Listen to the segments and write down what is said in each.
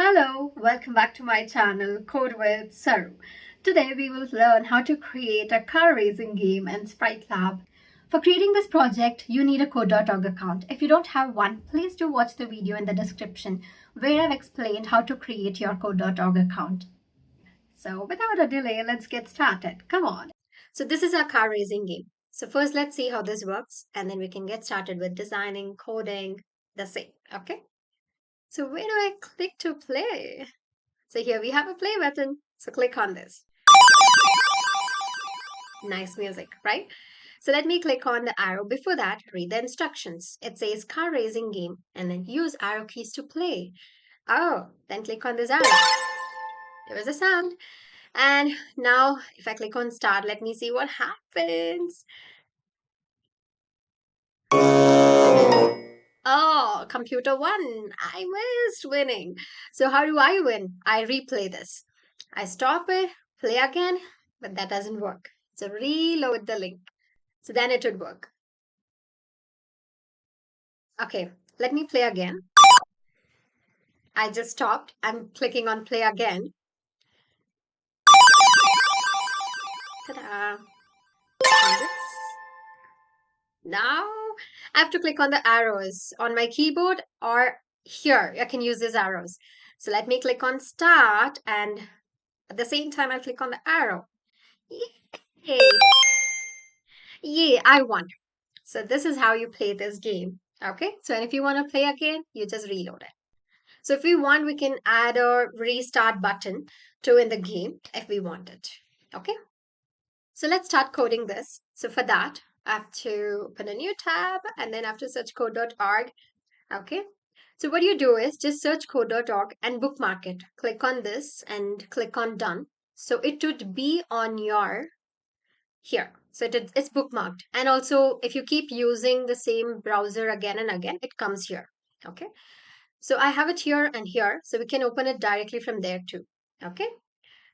Hello, welcome back to my channel Code with Saru. Today we will learn how to create a car racing game in Sprite Lab. For creating this project, you need a code.org account. If you don't have one, please do watch the video in the description where I've explained how to create your code.org account. So without a delay, let's get started. Come on. So this is our car racing game. So first let's see how this works and then we can get started with designing, coding, the same, okay? So where do I click to play? So here we have a play button. So click on this. Nice music, right? So let me click on the arrow. Before that, read the instructions. It says car racing game and then use arrow keys to play. Oh, then click on this arrow. There was a sound. And now if I click on start, let me see what happens. Oh, computer won. I missed winning. So how do I win? I replay this. I stop it, play again, but that doesn't work. So reload the link. So then it would work. Okay, let me play again. I just stopped. I'm clicking on play again. Ta-da. Now I have to click on the arrows on my keyboard or here. I can use these arrows. So let me click on start and at the same time I'll click on the arrow. Yay! Yay, I won. So this is how you play this game. Okay, so and if you want to play again, you just reload it. So if we want, we can add a restart button to in the game if we want it. Okay, so let's start coding this. So for that, I have to open a new tab and then I have to search code.org. Okay, so what you do is just search code.org and bookmark it. Click on this and click on done. So it would be on your here. So it's bookmarked. And also, if you keep using the same browser again and again, it comes here. Okay. So I have it here and here. So we can open it directly from there too. Okay.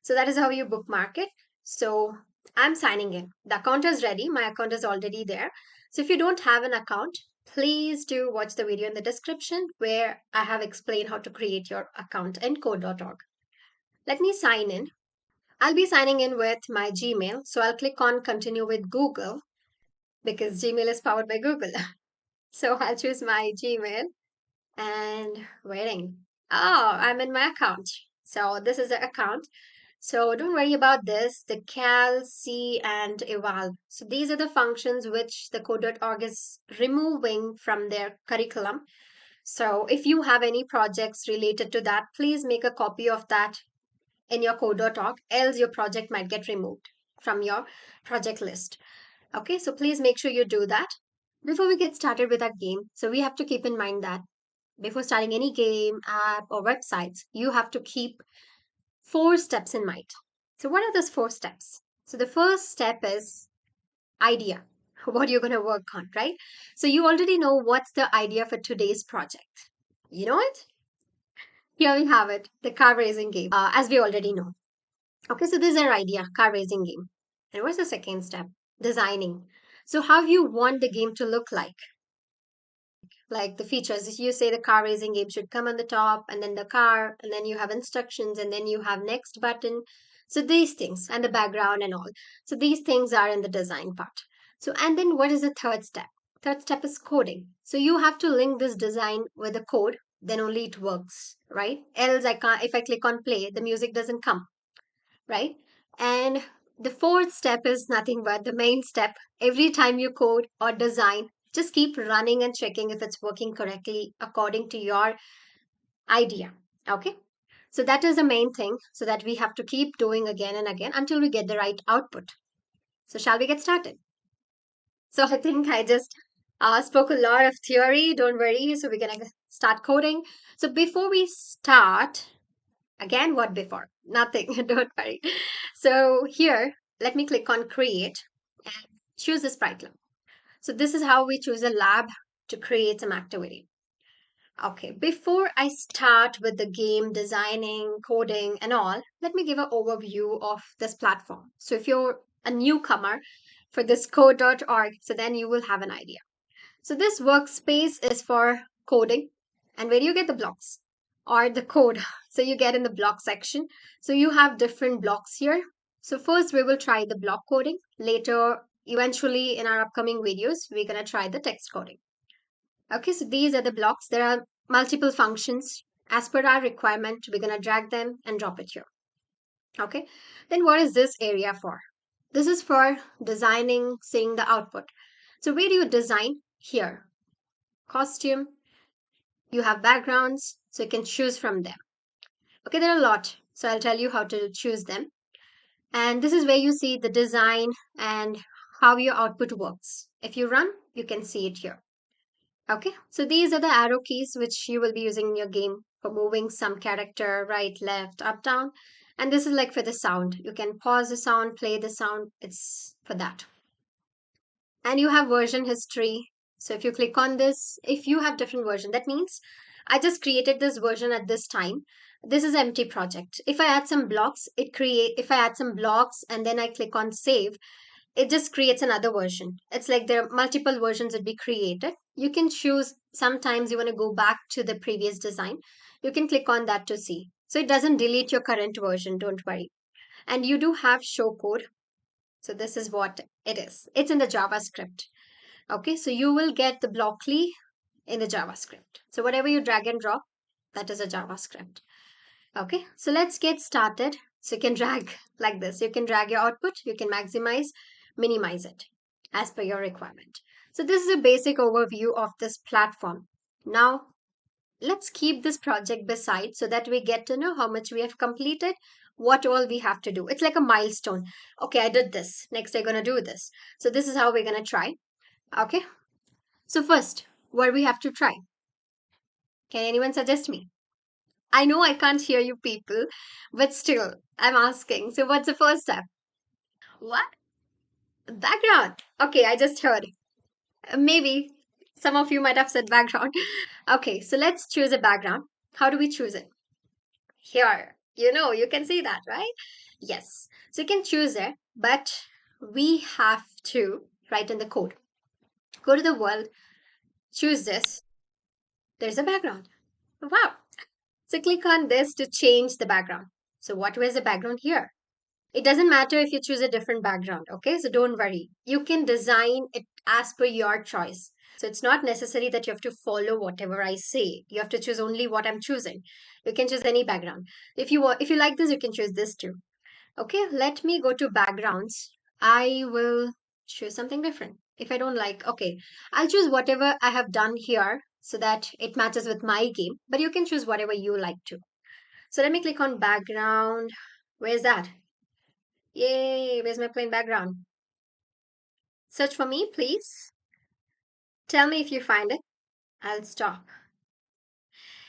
So that is how you bookmark it. So I'm signing in. The account is ready. My account is already there. So if you don't have an account, please do watch the video in the description where I have explained how to create your account in code.org. Let me sign in. I'll be signing in with my Gmail. So I'll click on continue with Google because Gmail is powered by Google. So I'll choose my Gmail and waiting. Oh, I'm in my account. So this is the account. So don't worry about this, the cal, see, and eval. So these are the functions which the code.org is removing from their curriculum. So if you have any projects related to that, please make a copy of that in your code.org, else your project might get removed from your project list. Okay, so please make sure you do that. Before we get started with our game, so we have to keep in mind that before starting any game, app, or websites, you have to keep 4 steps in mind. So, what are those 4 steps? So, the first step is idea, what you're going to work on, right? So, you already know what's the idea for today's project. You know it? Here we have it, the car racing game, as we already know. Okay, so this is our idea, car racing game. And what's the second step? Designing. So how you want the game to look like the features. You say the car racing game should come on the top and then the car, and then you have instructions, and then you have next button. So these things and the background and all. So these things are in the design part. So, and then what is the third step? Third step is coding. So you have to link this design with the code, then only it works, right? Else I can't, if I click on play, the music doesn't come, right? And the fourth step is nothing but the main step. Every time you code or design, just keep running and checking if it's working correctly according to your idea. Okay. So that is the main thing, so that we have to keep doing again and again until we get the right output. So shall we get started? So I think I just spoke a lot of theory. Don't worry. So we're going to start coding. So before we start, again, what before? Nothing. Don't worry. So here, let me click on create and choose the Sprite Lab. So this is how we choose a lab to create some activity. Okay, before I start with the game designing, coding, and all, let me give an overview of this platform. So if you're a newcomer for this code.org, so then you will have an idea. So this workspace is for coding. And where do you get the blocks? or the code. So you get in the block section. So you have different blocks here. So first we will try the block coding. Later, eventually in our upcoming videos, we're going to try the text coding. Okay, so these are the blocks. There are multiple functions. As per our requirement, we're going to drag them and drop it here. Okay, then what is this area for? This is for designing, seeing the output. So where do you design? Here. Costume, you have backgrounds, so you can choose from them. Okay, there are a lot. So I'll tell you how to choose them. And this is where you see the design and how your output works. If you run, you can see it here. Okay, so these are the arrow keys which you will be using in your game for moving some character right, left, up, down. And this is like for the sound. You can pause the sound, play the sound. It's for that. And you have version history. So if you click on this, if you have different version, that means I just created this version at this time. This is empty project. If I add some blocks, if I add some blocks and then I click on save, it just creates another version. It's like there are multiple versions that be created. You can choose, sometimes you want to go back to the previous design. You can click on that to see. So it doesn't delete your current version, don't worry. And you do have show code. So this is what it is. It's in the JavaScript. Okay, so you will get the blockly in the JavaScript. So whatever you drag and drop, that is a JavaScript. Okay, so let's get started. So you can drag like this. You can drag your output, you can maximize, minimize it as per your requirement. So this is a basic overview of this platform. Now, let's keep this project beside so that we get to know how much we have completed, what all we have to do. It's like a milestone. Okay, I did this. Next, I'm going to do this. So this is how we're going to try. Okay, so first, what we have to try? Can anyone suggest me? I know I can't hear you people, but still, I'm asking. So what's the first step? What? Background. Okay, I just heard. Maybe some of you might have said background. Okay, so let's choose a background. How do we choose it? Here. You can see that, right? Yes. So you can choose it, but we have to write in the code. Go to the world, choose this. There's a background. Wow. So click on this to change the background. So what was the background here? It doesn't matter if you choose a different background, okay? So don't worry. You can design it as per your choice. So it's not necessary that you have to follow whatever I say. You have to choose only what I'm choosing. You can choose any background. If you like this, you can choose this too. Okay, let me go to backgrounds. I will choose something different. If I don't like, okay, I'll choose whatever I have done here so that it matches with my game, but you can choose whatever you like to. So let me click on background. Where's that? Yay, where's my plain background? Search for me, please. Tell me if you find it. I'll stop.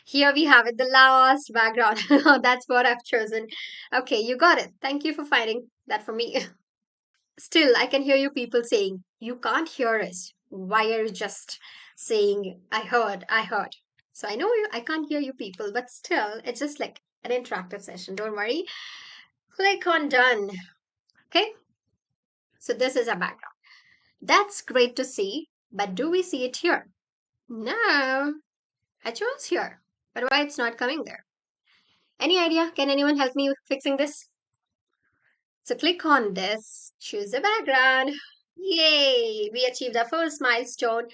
Here we have it, the last background. That's what I've chosen. Okay, you got it. Thank you for finding that for me. Still, I can hear you people saying, you can't hear us. Why are you just saying, I heard? So I know I can't hear you people, but still, it's just like an interactive session. Don't worry. Click on done. Okay, so this is a background. That's great to see, but do we see it here? No, I chose here. But why it's not coming there? Any idea? Can anyone help me with fixing this? So click on this, choose a background. Yay! We achieved our first milestone.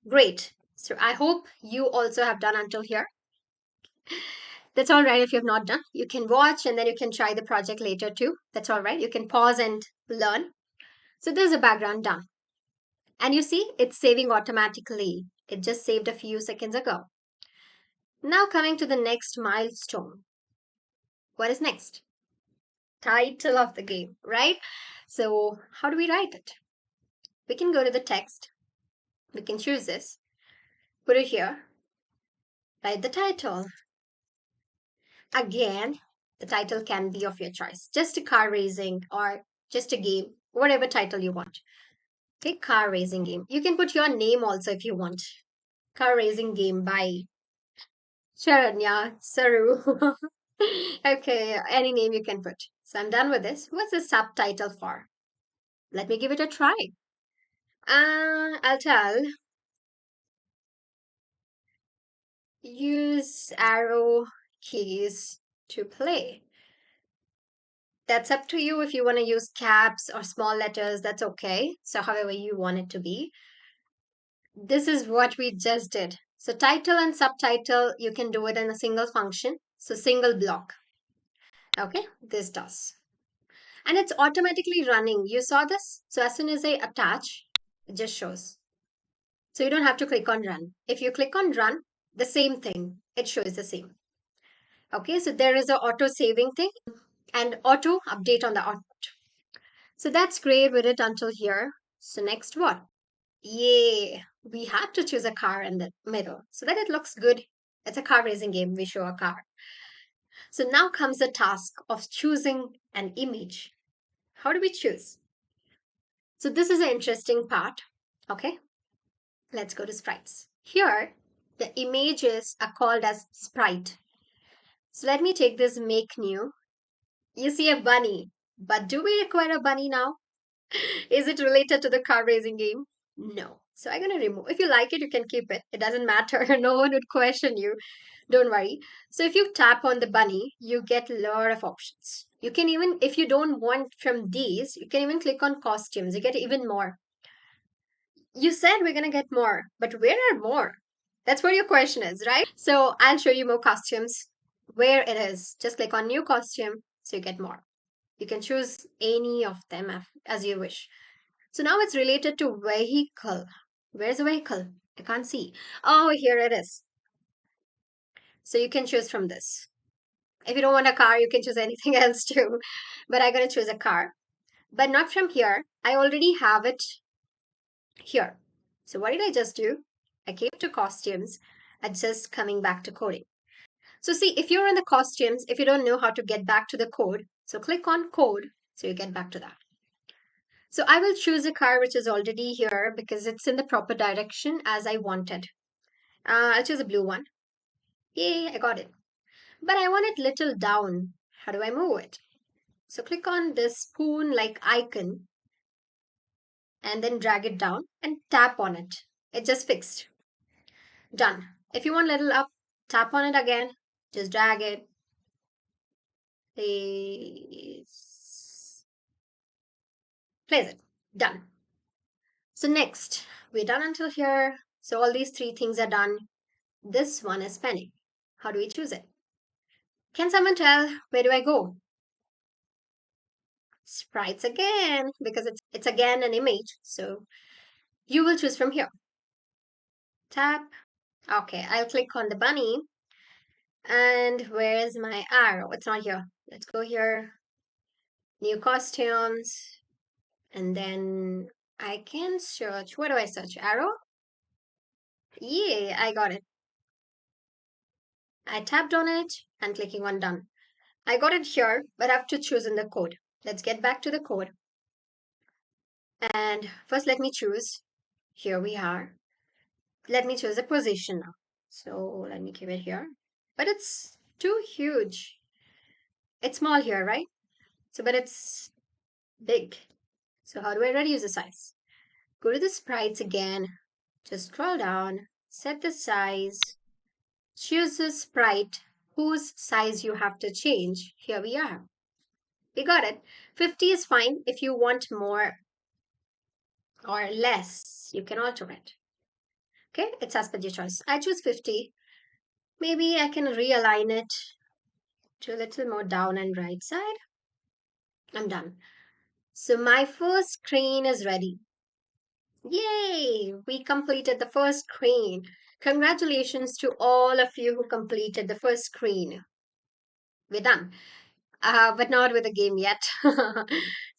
Great. So I hope you also have done until here. That's all right if you have not done. You can watch and then you can try the project later too. That's all right. You can pause and learn. So there's a background done. And you see, it's saving automatically. It just saved a few seconds ago. Now coming to the next milestone. What is next? Title of the game, right? So how do we write it? We can go to the text. We can choose this. Put it here. Write the title. Again, the title can be of your choice. Just a car racing or just a game, whatever title you want. Okay, car racing game. You can put your name also if you want. Car racing game by Sharanya, Saru. Okay, any name you can put. So I'm done with this. What's the subtitle for? Let me give it a try. I'll tell. Use arrow keys to play. That's up to you if you want to use caps or small letters, that's okay. So, however you want it to be. This is what we just did. So, title and subtitle, you can do it in a single function. So, single block. Okay, this does. And it's automatically running. You saw this? So, as soon as I attach, it just shows. So, you don't have to click on run. If you click on run, the same thing, it shows the same. Okay, so there is a auto saving thing and auto update on the output. So that's great with it until here. So next what? Yay! We had to choose a car in the middle so that it looks good. It's a car racing game. We show a car. So now comes the task of choosing an image. How do we choose? So this is an interesting part. Okay, let's go to sprites. Here, the images are called as sprite. So let me take this make new. You see a bunny, but do we require a bunny now? Is it related to the car racing game? No. So I'm going to remove. If you like it, you can keep it. It doesn't matter. No one would question you. Don't worry. So if you tap on the bunny, you get a lot of options. You can even, if you don't want from these, you can even click on costumes. You get even more. You said we're going to get more, but where are more? That's what your question is, right? So I'll show you more costumes where it is. Just click on new costume so you get more. You can choose any of them as you wish. So now it's related to vehicle. Where's the vehicle? I can't see. Oh, here it is. So you can choose from this. If you don't want a car, you can choose anything else too. But I'm going to choose a car. But not from here. I already have it here. So what did I just do? I came to costumes and just coming back to coding. So see, if you're in the costumes, if you don't know how to get back to the code, so click on code so you get back to that. So I will choose a car which is already here because it's in the proper direction as I wanted. I'll choose a blue one. Yay, I got it. But I want it little down. How do I move it? So click on this spoon-like icon and then drag it down and tap on it. It just fixed. Done. If you want little up, tap on it again. Just drag it. Place. Place it. Done. So next, we're done until here. So all these three things are done. This one is pending. How do we choose it? Can someone tell where do I go? Sprites again, because it's again an image. So you will choose from here. Tap. Okay, I'll click on the bunny. And where's my arrow? It's not here. Let's go here. New costumes. And then I can search. What do I search? Arrow? Yeah, I got it. I tapped on it and clicking on done. I got it here, but I have to choose in the code. Let's get back to the code. And first let me choose. Here we are. Let me choose a position now. So let me keep it here. But it's too huge. It's small here, right? So, but it's big. So how do I reduce the size? Go to the sprites again. Just scroll down. Set the size. Choose the sprite whose size you have to change. Here we are. We got it. 50 is fine. If you want more or less, you can alter it. Okay, it's as per your choice. I choose 50. Maybe I can realign it to a little more down and right side. I'm done. So my first screen is ready. Yay! We completed the first screen. Congratulations to all of you who completed the first screen. We're done. But not with the game yet.